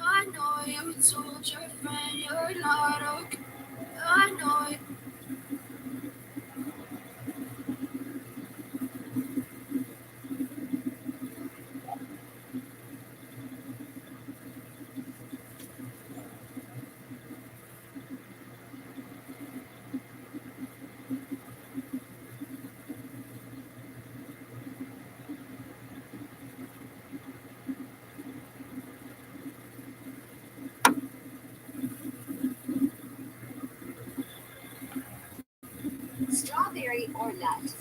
I know you told your friend you're not okay. I know. Strawberry or nut?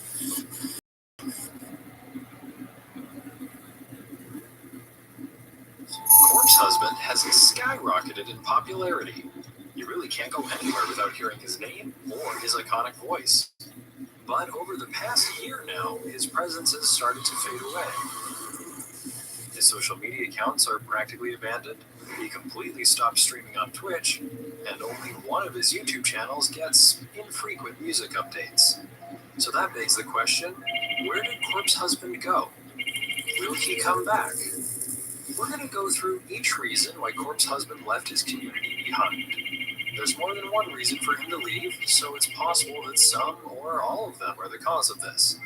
Corpse Husband has skyrocketed in popularity. You really can't go anywhere without hearing his name or his iconic voice. But over the past year now, his presence has started to fade away. His social media accounts are practically abandoned. He completely stopped streaming on Twitch, and only one of his YouTube channels gets infrequent music updates. So that begs the question, where did Corpse Husband go? Will he come back? We're going to go through each reason why Corpse Husband left his community behind. There's more than one reason for him to leave, so it's possible that some or all of them are the cause of this.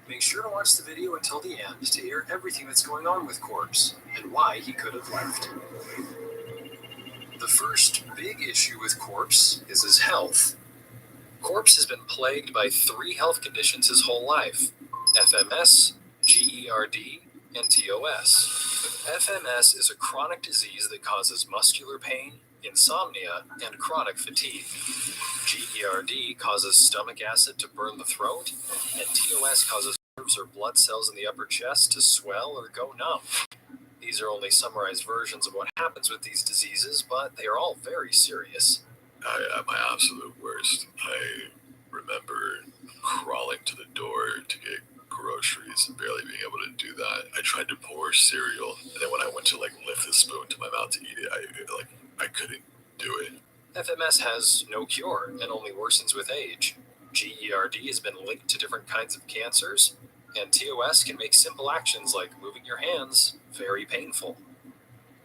Make sure to watch the video until the end to hear everything that's going on with Corpse and why he could have left. The first big issue with Corpse is his health. Corpse has been plagued by 3 health conditions his whole life: FMS, GERD, and TOS. FMS is a chronic disease that causes muscular pain, insomnia, and chronic fatigue. GERD causes stomach acid to burn the throat, and TOS causes nerves or blood cells in the upper chest to swell or go numb. These are only summarized versions of what happens with these diseases, but they are all very serious. At my absolute worst, I remember crawling to the door to get groceries and barely being able to do that. I tried to pour cereal, and then when I went to lift the spoon to my mouth to eat it, I couldn't do it. FMS has no cure and only worsens with age. GERD has been linked to different kinds of cancers, and TOS can make simple actions like moving your hands very painful.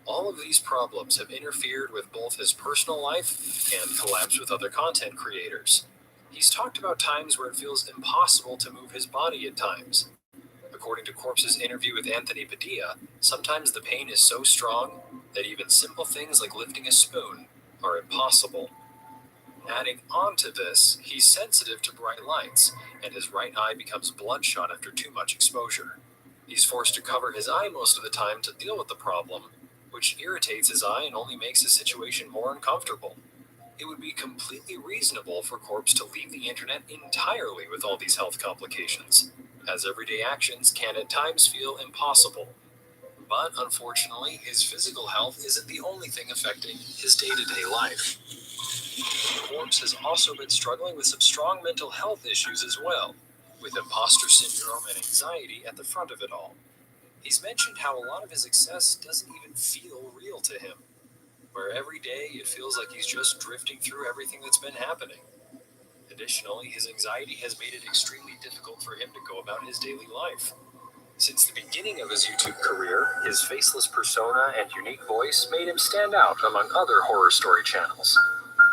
All of these problems have interfered with both his personal life and collabs with other content creators. He's talked about times where it feels impossible to move his body at times. According to Corpse's interview with Anthony Padilla, sometimes the pain is so strong that even simple things like lifting a spoon are impossible. Adding on to this, he's sensitive to bright lights, and his right eye becomes bloodshot after too much exposure. He's forced to cover his eye most of the time to deal with the problem, which irritates his eye and only makes the situation more uncomfortable. It would be completely reasonable for Corpse to leave the internet entirely with all these health complications, as everyday actions can at times feel impossible. But unfortunately, his physical health isn't the only thing affecting his day-to-day life. Corpse has also been struggling with some strong mental health issues as well, with imposter syndrome and anxiety at the front of it all. He's mentioned how a lot of his success doesn't even feel real to him, where every day it feels like he's just drifting through everything that's been happening. Additionally, his anxiety has made it extremely difficult for him to go about his daily life. Since the beginning of his YouTube career, his faceless persona and unique voice made him stand out among other horror story channels.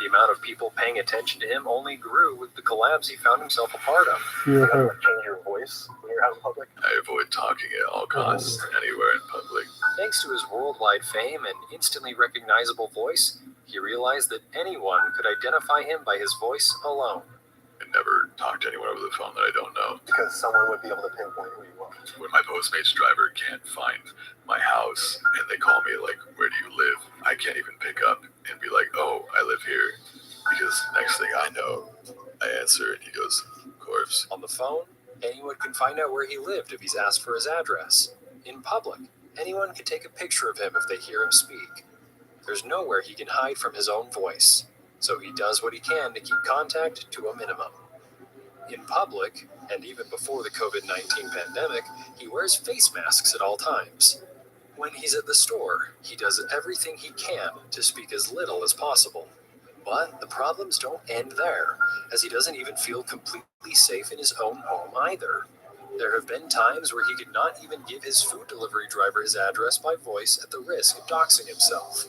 The amount of people paying attention to him only grew with the collabs he found himself a part of. You change your voice when you're out in public? I avoid talking at all costs anywhere in public. Thanks to his worldwide fame and instantly recognizable voice, he realized that anyone could identify him by his voice alone. I never talk to anyone over the phone that I don't know. Because someone would be able to pinpoint who you are. When my Postmates driver can't find my house and they call me where do you live? I can't even pick up and be like, oh, I live here. Because next thing I know, I answer and he goes, Corpse. On the phone, anyone can find out where he lived if he's asked for his address. In public, anyone can take a picture of him if they hear him speak. There's nowhere he can hide from his own voice, so he does what he can to keep contact to a minimum. In public, and even before the COVID-19 pandemic, he wears face masks at all times. When he's at the store, he does everything he can to speak as little as possible. But the problems don't end there, as he doesn't even feel completely safe in his own home either. There have been times where he could not even give his food delivery driver his address by voice at the risk of doxing himself.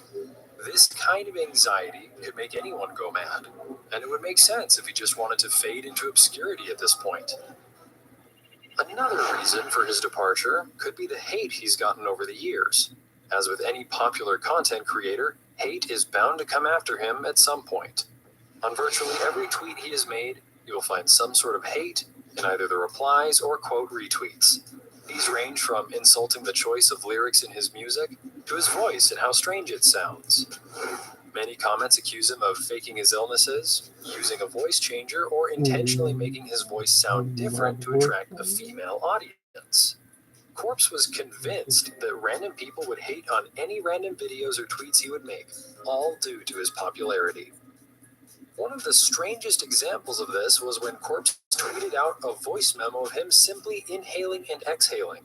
This kind of anxiety could make anyone go mad, and it would make sense if he just wanted to fade into obscurity at this point. Another reason for his departure could be the hate he's gotten over the years. As with any popular content creator, hate is bound to come after him at some point. On virtually every tweet he has made, you will find some sort of hate in either the replies or quote retweets. These range from insulting the choice of lyrics in his music to his voice and how strange it sounds. Many comments accuse him of faking his illnesses, using a voice changer, or intentionally making his voice sound different to attract a female audience. Corpse was convinced that random people would hate on any random videos or tweets he would make, all due to his popularity. One of the strangest examples of this was when Corpse tweeted out a voice memo of him simply inhaling and exhaling.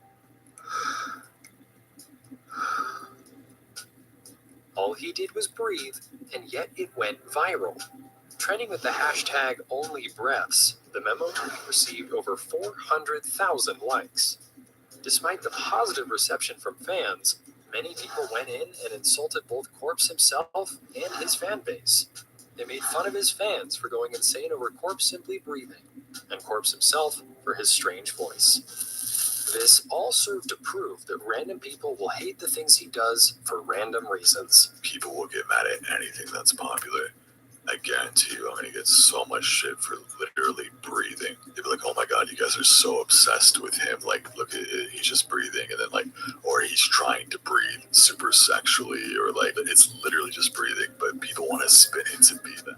All he did was breathe, and yet it went viral. Trending with the hashtag #OnlyBreaths, the memo tweet received over 400,000 likes. Despite the positive reception from fans, many people went in and insulted both Corpse himself and his fan base. They made fun of his fans for going insane over Corpse simply breathing, and Corpse himself for his strange voice. This all served to prove that random people will hate the things he does for random reasons. People will get mad at anything that's popular. I guarantee you I'm going to get so much shit for literally breathing. They'll be like, oh my god, you guys are so obsessed with him. Look at it, he's just breathing. And then or he's trying to breathe super sexually, or it's literally just breathing. But people want to spin it to be that.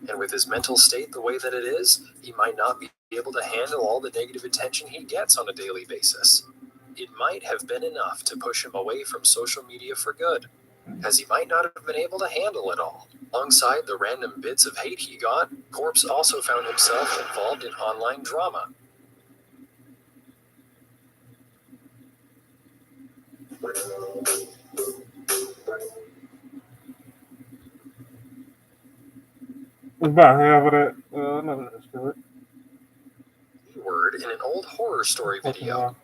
And with With his mental state the way that it is, he might not be able to handle all the negative attention he gets on a daily basis. It might have been enough to push him away from social media for good, as he might not have been able to handle it all. Alongside the random bits of hate he got, Corpse also found himself involved in online drama. About half of that. No, that's good. Word in an old horror story video.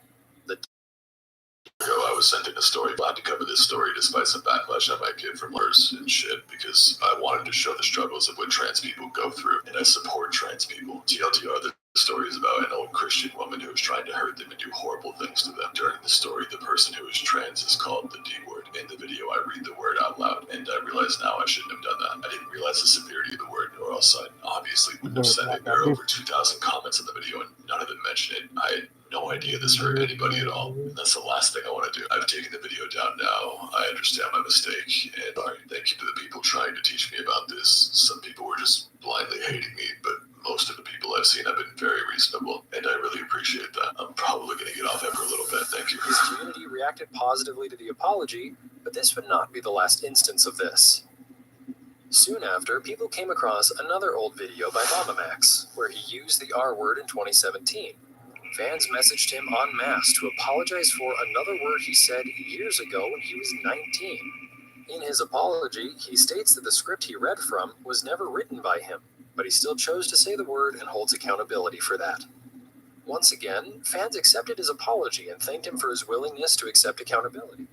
I was sent in a story. I had to cover this story despite some backlash I might get from lawyers and shit because I wanted to show the struggles of what trans people go through, and I support trans people. TLDR, the story is about an old Christian woman who was trying to hurt them and do horrible things to them. During the story, the person who is trans is called the D word. In the video, I read the word out loud, and I realize now I shouldn't have done that. I didn't realize the severity of the word, or else I obviously wouldn't have sent it. There are over 2,000 comments on the video, and none of them mention it. I had no idea this hurt anybody at all. And that's the last thing I want to do. I've taken the video down now. I understand my mistake, and thank you to the people trying to teach me about this. Some people were just blindly hating me, but most of the people I've seen have been very reasonable, and I really appreciate that. I'm probably going to get off after a little bit. Thank you. His community reacted positively to the apology, but this would not be the last instance of this. Soon after, people came across another old video by Mama Max, where he used the R word in 2017. Fans messaged him en masse to apologize for another word he said years ago when he was 19. In his apology, he states that the script he read from was never written by him, but he still chose to say the word and holds accountability for that. Once again, fans accepted his apology and thanked him for his willingness to accept accountability.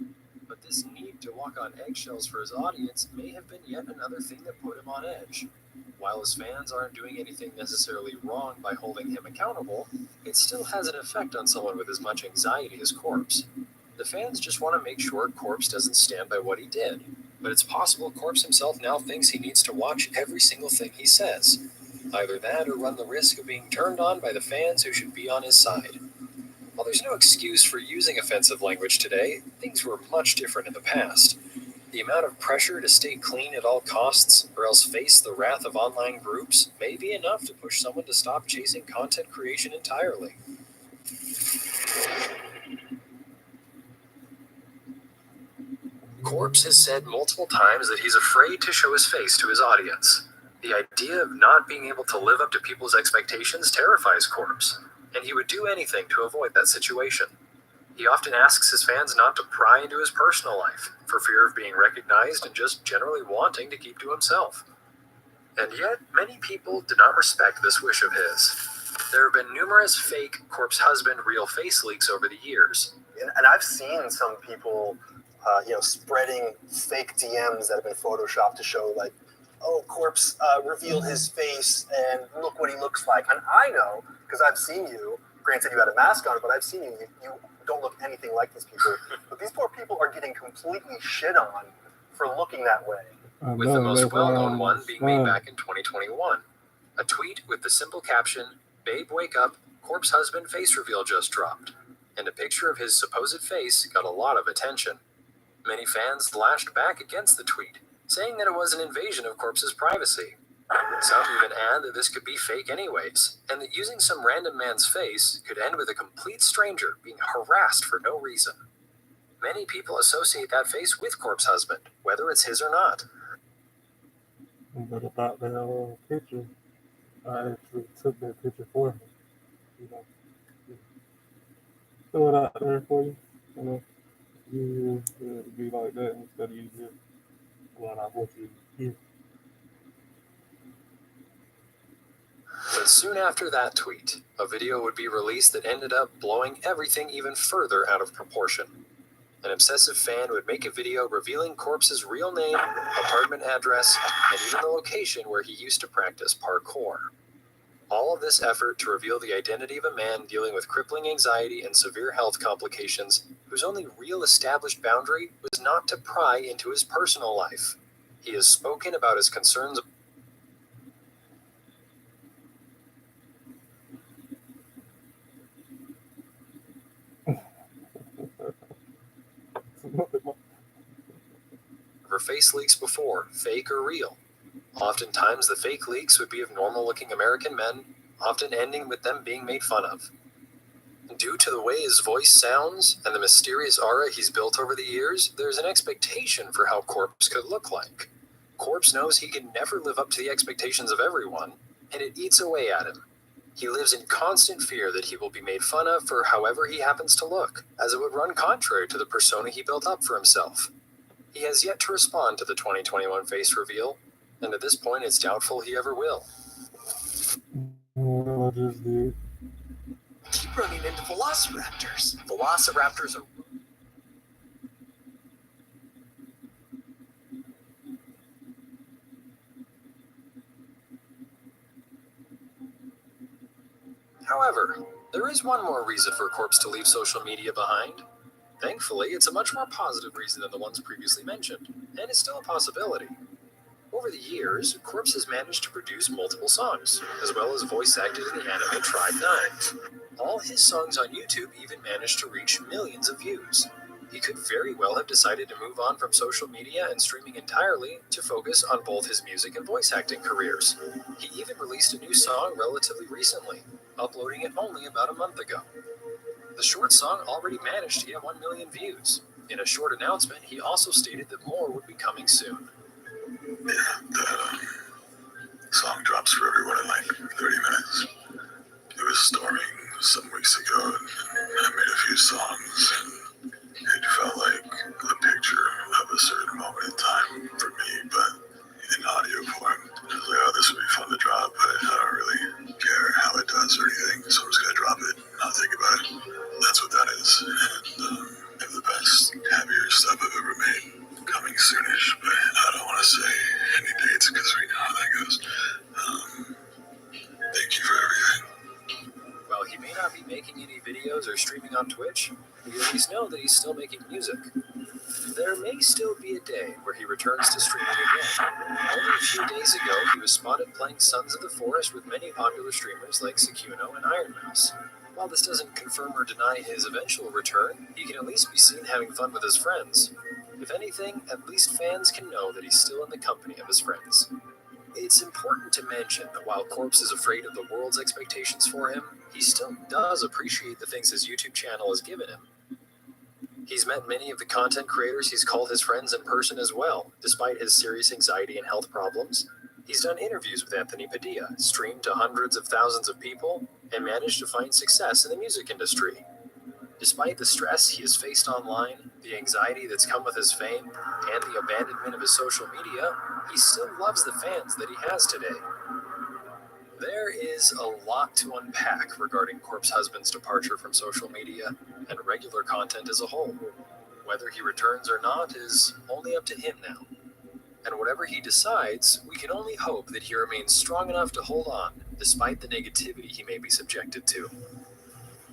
But this need to walk on eggshells for his audience may have been yet another thing that put him on edge. While his fans aren't doing anything necessarily wrong by holding him accountable, it still has an effect on someone with as much anxiety as Corpse. The fans just want to make sure Corpse doesn't stand by what he did, but it's possible Corpse himself now thinks he needs to watch every single thing he says. Either that or run the risk of being turned on by the fans who should be on his side. While there's no excuse for using offensive language today, things were much different in the past. The amount of pressure to stay clean at all costs, or else face the wrath of online groups, may be enough to push someone to stop chasing content creation entirely. Corpse has said multiple times that he's afraid to show his face to his audience. The idea of not being able to live up to people's expectations terrifies Corpse, and he would do anything to avoid that situation. He often asks his fans not to pry into his personal life, for fear of being recognized and just generally wanting to keep to himself. And yet, many people do not respect this wish of his. There have been numerous fake Corpse husband real face leaks over the years. And I've seen some people, spreading fake DMs that have been photoshopped to show, like, oh, Corpse revealed his face and look what he looks like. And I know, because I've seen you, granted you had a mask on, but I've seen you don't look anything like these people. But these poor people are getting completely shit on for looking that way. With the most well-known one being made back in 2021. A tweet with the simple caption, "Babe, wake up, Corpse husband face reveal just dropped." And a picture of his supposed face got a lot of attention. Many fans lashed back against the tweet, saying that it was an invasion of Corpse's privacy. Some even add that this could be fake anyways, and that using some random man's face could end with a complete stranger being harassed for no reason. Many people associate that face with Corpse husband, whether it's his or not. But about that picture, I actually took that picture for him. Throw it out there for you. You be like that instead of you just going out what you hear. But soon after that tweet, a video would be released that ended up blowing everything even further out of proportion. An obsessive fan would make a video revealing Corpse's real name, apartment address, and even the location where he used to practice parkour. All of this effort to reveal the identity of a man dealing with crippling anxiety and severe health complications, whose only real established boundary was not to pry into his personal life. He has spoken about his concerns for face leaks before, fake or real. Oftentimes, the fake leaks would be of normal-looking American men, often ending with them being made fun of. Due to the way his voice sounds and the mysterious aura he's built over the years, there's an expectation for how Corpse could look like. Corpse knows he can never live up to the expectations of everyone, and it eats away at him. He lives in constant fear that he will be made fun of for however he happens to look, as it would run contrary to the persona he built up for himself. He has yet to respond to the 2021 face reveal, and at this point it's doubtful he ever will. Well, I just did. Keep running into velociraptors. Velociraptors are... However, there is one more reason for Corpse to leave social media behind. Thankfully, it's a much more positive reason than the ones previously mentioned, and it's still a possibility. Over the years, Corpse has managed to produce multiple songs, as well as voice acted in the anime Tribe 9. All his songs on YouTube even managed to reach millions of views. He could very well have decided to move on from social media and streaming entirely to focus on both his music and voice acting careers. He even released a new song relatively recently, uploading it only about a month ago. The short song already managed to get 1 million views. In a short announcement, he also stated that more would be coming soon. The song drops for everyone in like 30 minutes. It was storming some weeks ago, and I made a few songs, and it felt like a picture of a certain moment in time for me, but in audio form. I was like, oh, this would be fun to drop, but I don't really care how it does or anything, so I'm just gonna drop it and not think about it. That's what that is. And the best, happier stuff I've ever made. Coming soonish, but I don't want to say any dates because we know how that goes. Thank you for everything. While he may not be making any videos or streaming on Twitch, we at least know that he's still making music. There may still be a day where he returns to streaming again. Only a few days ago, he was spotted playing Sons of the Forest with many popular streamers like Sekuno and Iron Mouse. While this doesn't confirm or deny his eventual return, he can at least be seen having fun with his friends. If anything, at least fans can know that he's still in the company of his friends. It's important to mention that while Corpse is afraid of the world's expectations for him, he still does appreciate the things his YouTube channel has given him. He's met many of the content creators he's called his friends in person as well, despite his serious anxiety and health problems. He's done interviews with Anthony Padilla, streamed to hundreds of thousands of people, and managed to find success in the music industry. Despite the stress he has faced online, the anxiety that's come with his fame, and the abandonment of his social media, he still loves the fans that he has today. There is a lot to unpack regarding Corpse Husband's departure from social media and regular content as a whole. Whether he returns or not is only up to him now. And whatever he decides, we can only hope that he remains strong enough to hold on, despite the negativity he may be subjected to.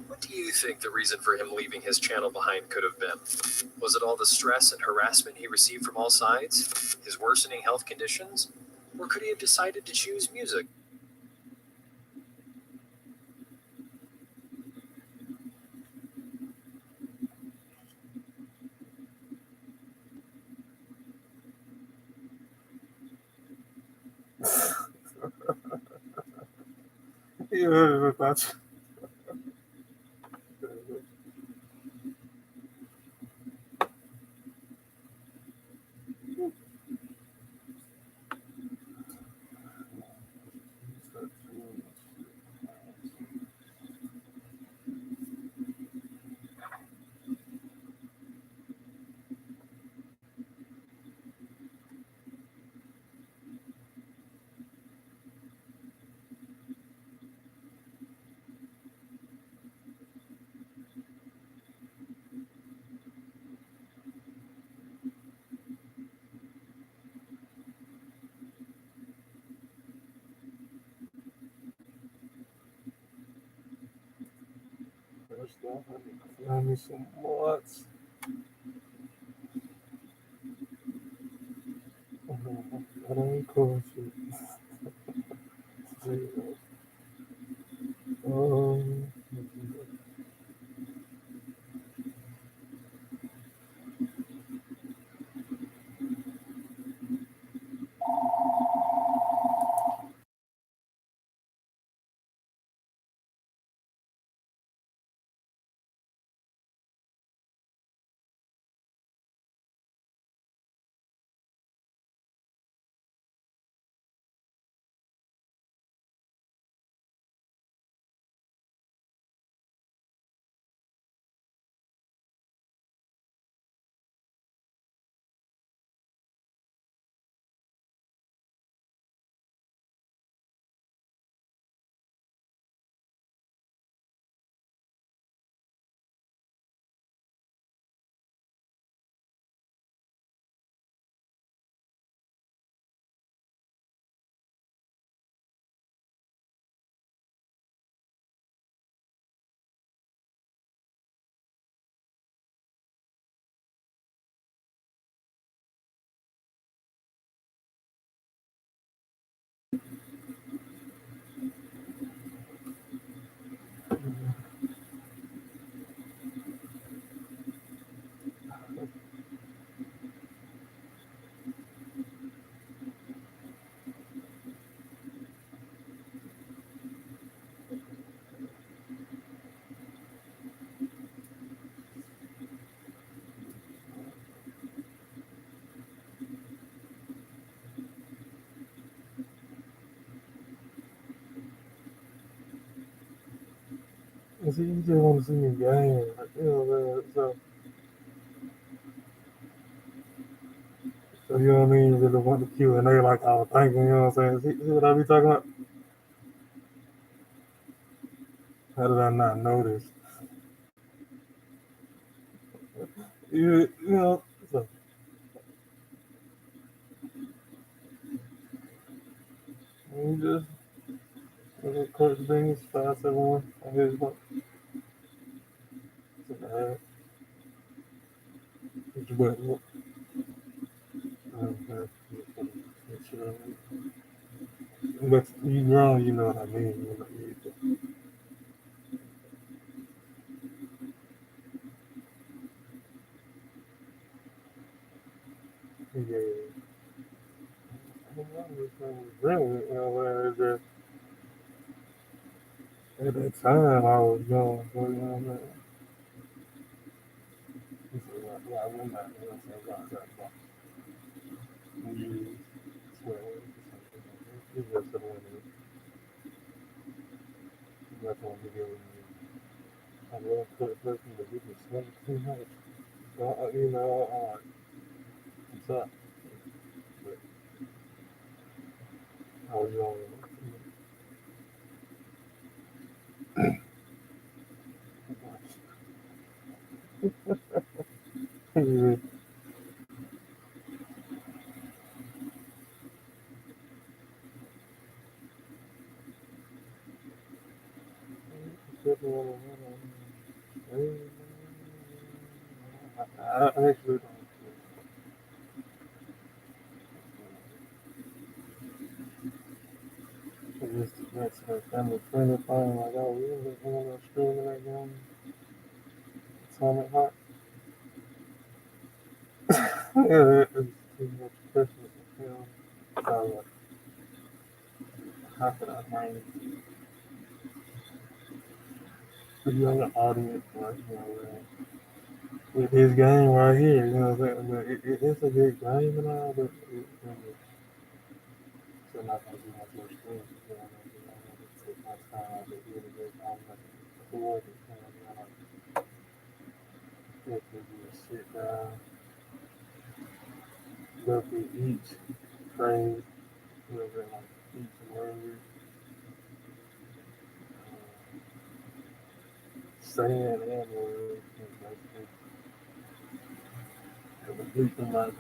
What do you think the reason for him leaving his channel behind could have been? Was it all the stress and harassment he received from all sides? His worsening health conditions? Or could he have decided to choose music? Yeah, that's... Find me some mods. That ain't cool shit. Um, See, you just want to see me game. Like, you know what I'm saying? So you know what I mean? You really want the Q&A like I was thinking, you know what I'm saying? See what I be talking about? How did I not notice? You know, so you just Coach Bengals 571 on his one. What? But you grown, you know what I mean. You know, yeah. Really, you know, whereas at that time I was young, so, you know what I mean? I went out, you know what I'm saying? You swear, it's just the one that's on video. I love put person to give me 1700. So, you know, it's up. But I was young. Yeah. I actually don't. It's just that's a family friendly thing. Like, oh, we end up streaming that game. Atomic Heart. Yeah, it's too much Christmas film. So, how could I bring the younger audience, like, you know, with his game right here, you know what I'm saying? But it's a good game and all, but it's not going to be much more streaming. You know what I mean? I'm going to take my time to really get on the board. You know what I mean? Like, it could be a sit down, look at each trade, you know, like each word, saying and word, basically. But we can like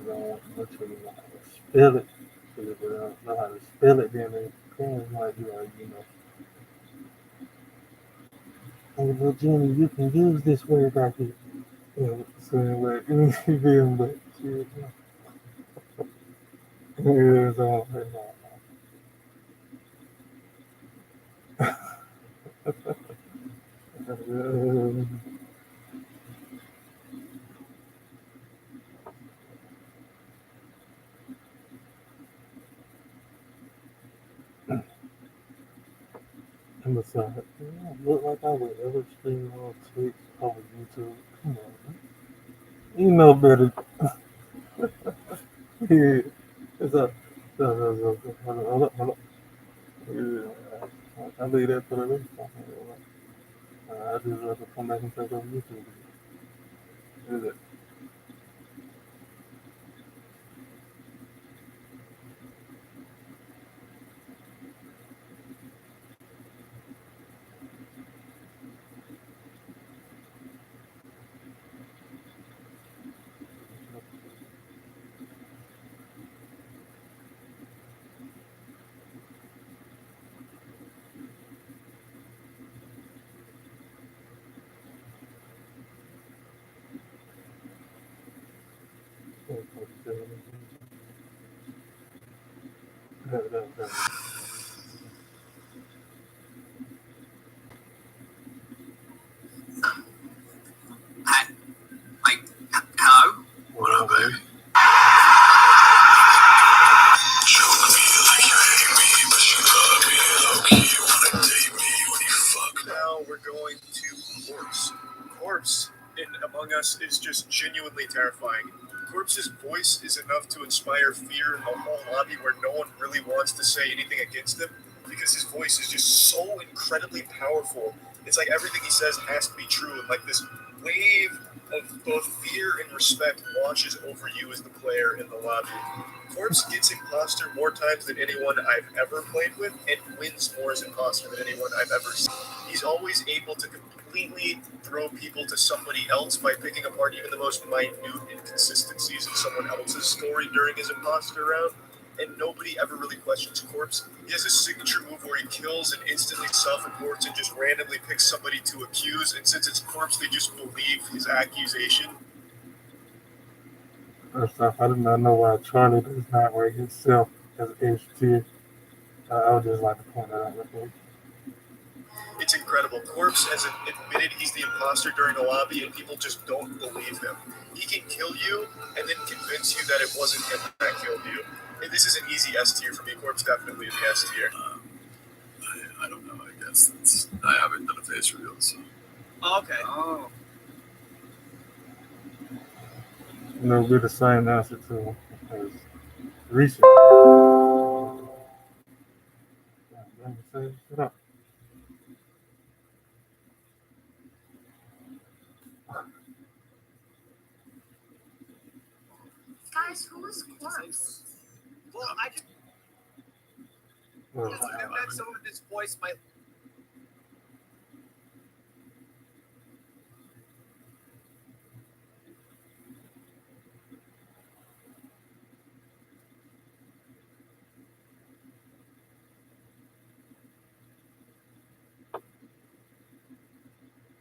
literally know how to spell it. So if they don't know how to spell it, then they might be like, you know, hey, well, Jimmy, you can use this word right here. You know, so anyway, you feel me? But shit, it's all, and besides, look like I would ever stream on Twitch over YouTube. Come on, man. You know better. Yeah. It's up. Hold up. Yeah. I leave that for the rest of I just rather come back and take over YouTube. Is it? Hello? What up, baby? Choke me like you hate me, but you love me. Low-key, you wanna date me when you fuck. Now we're going to Corpse. Corpse in Among Us is just genuinely terrifying. Corpse's voice is enough to inspire fear in the whole lobby where no one really wants to say anything against him because his voice is just so incredibly powerful It's like everything he says has to be true, and like this wave of both fear and respect washes over you as the player in the lobby. Corpse gets imposter more times than anyone I've ever played with, and wins more as imposter than anyone I've ever seen. He's always able to completely throw people to somebody else by picking apart even the most minute inconsistencies in someone else's story during his imposter round, and nobody ever really questions Corpse. He has a signature move where he kills and instantly self-reports and just randomly picks somebody to accuse, and since it's Corpse, they just believe his accusation. First off, I did not know why Charlie does not rate himself as H tier. I would just like to point that out real quick. It's incredible. Corpse has admitted he's the imposter during a lobby, and people just don't believe him. He can kill you and then convince you that it wasn't him that killed you. And this is an easy S tier for me. Corpse definitely in the S tier. I don't know. I guess I haven't done a face reveal, so. Okay. Oh. No, we're the same answer to him as recent. Shut up. Guys, who is Corpse? Well, I can. Well, I bet some of his voice might.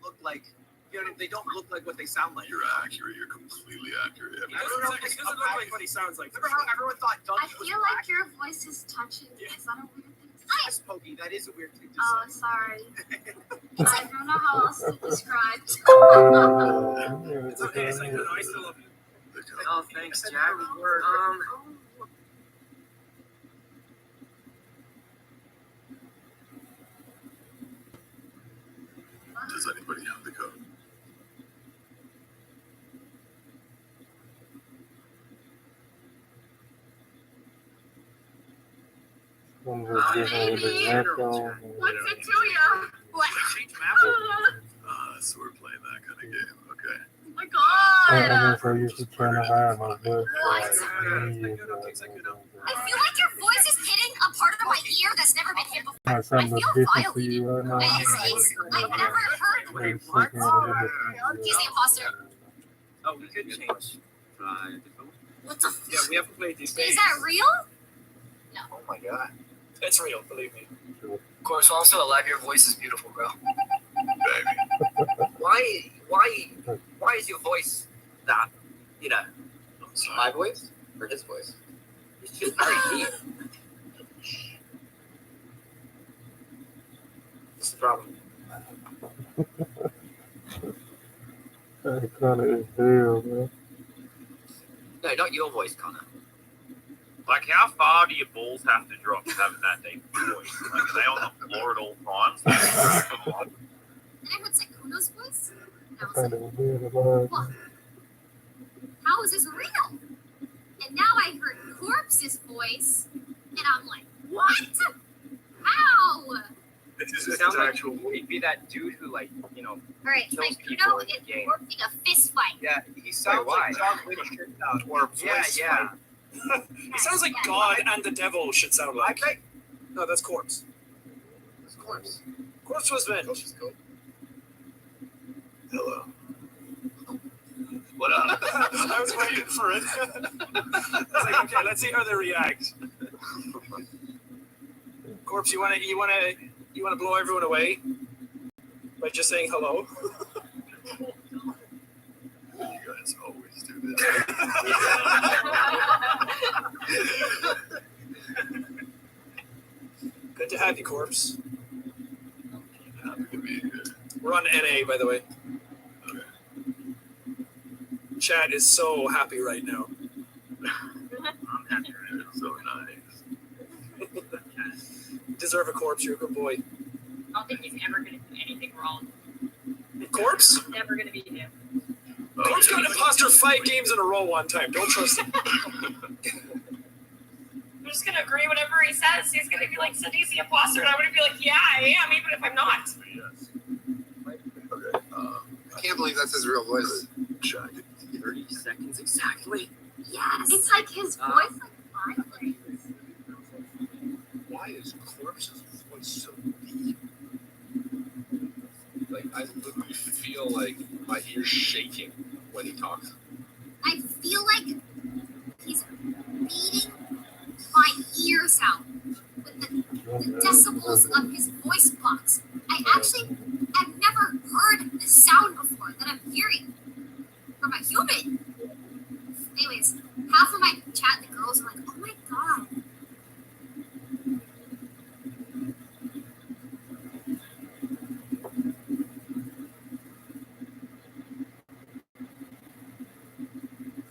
Look like, you know, they don't look like what they sound like. You're accurate. You're completely accurate. He doesn't look like what he sounds like. Remember how everyone thought I Donkey was feel like black? your voice is touching. Is that a weird thing to say? Yes, Pokey, that is a weird thing to Oh, say. sorry. I don't know how else to describe. It's okay, it's like, no, I still love you. Oh, thanks, That's Jack. every word. Does anybody have the code? I'm just giving you the echo. What's it to you? What? Change map. So we're playing that kind of game. Okay. Oh my god! I'm so used to trying to hide my voice. What? I I feel like your voice is hitting a part of my ear that's never been hit before. have something that's different for you right now. I've never heard. Wait, what? He's the imposter. Oh, we could change. What the Yeah, we haven't played these Is games. that real? Oh my god. It's real, believe me. Of course, also alive, your voice is beautiful, bro. Baby. Why is your voice that, you know, I'm sorry. my voice or his voice? It's just very deep. What's the problem? That kind of is hell, man. No, not your voice, Connor. Like, how far do your balls have to drop to have that deep voice? Like, are they on the floor at all times? And everyone's like, Kuno's voice? And I was Kind like, of weird about it. what? How is this real? And now I heard Corpse's voice, and I'm like, what? How? This Sounds like actual he'd be that dude who, like, you know, Alright, Kills like people Kuno in the and game. Corpse in a fist fight. Yeah, he sounds why? like John Winter Corpse. yeah, voice. yeah. He sounds like God and the devil should sound like. I bet No, that's Corpse. it's Corpse. Corpse was meant. Hello. What up? I was waiting for it. I was like, okay, let's see how they react. Corpse, you wanna blow everyone away by just saying hello? You guys always do that. Good to have you, Corpse. Happy to be here. We're on NA, by the way. Okay. Chad is so happy right now. You're so nice. You deserve a Corpse. You're a good boy. I don't think he's ever going to do anything wrong. Corpse? It's never going to be him. Oh, Corpse got an imposter 5 games in a row one time. Don't trust him. I'm just going to agree whatever he says. He's going to be like, Cindy's the imposter. And I'm going to be like, yeah, I am, even if I'm not. Yes. can't believe that's his real voice. Jagged. 30 seconds exactly. Yes. It's like his voice like vibrates. Why is Corpse's voice so deep? Like, I literally feel like my ears shaking when he talks. I feel like he's beating my ears out with the decibels of his voice box. I actually have never heard the sound before that I'm hearing from a human. Anyways, half of my chat, the girls are like, oh my god.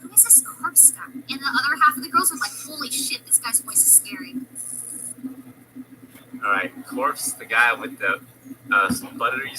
Who is this corpse guy? And the other half of the girls are like, holy shit, this guy's voice is scary. All right, Corpse, the guy with the sputtery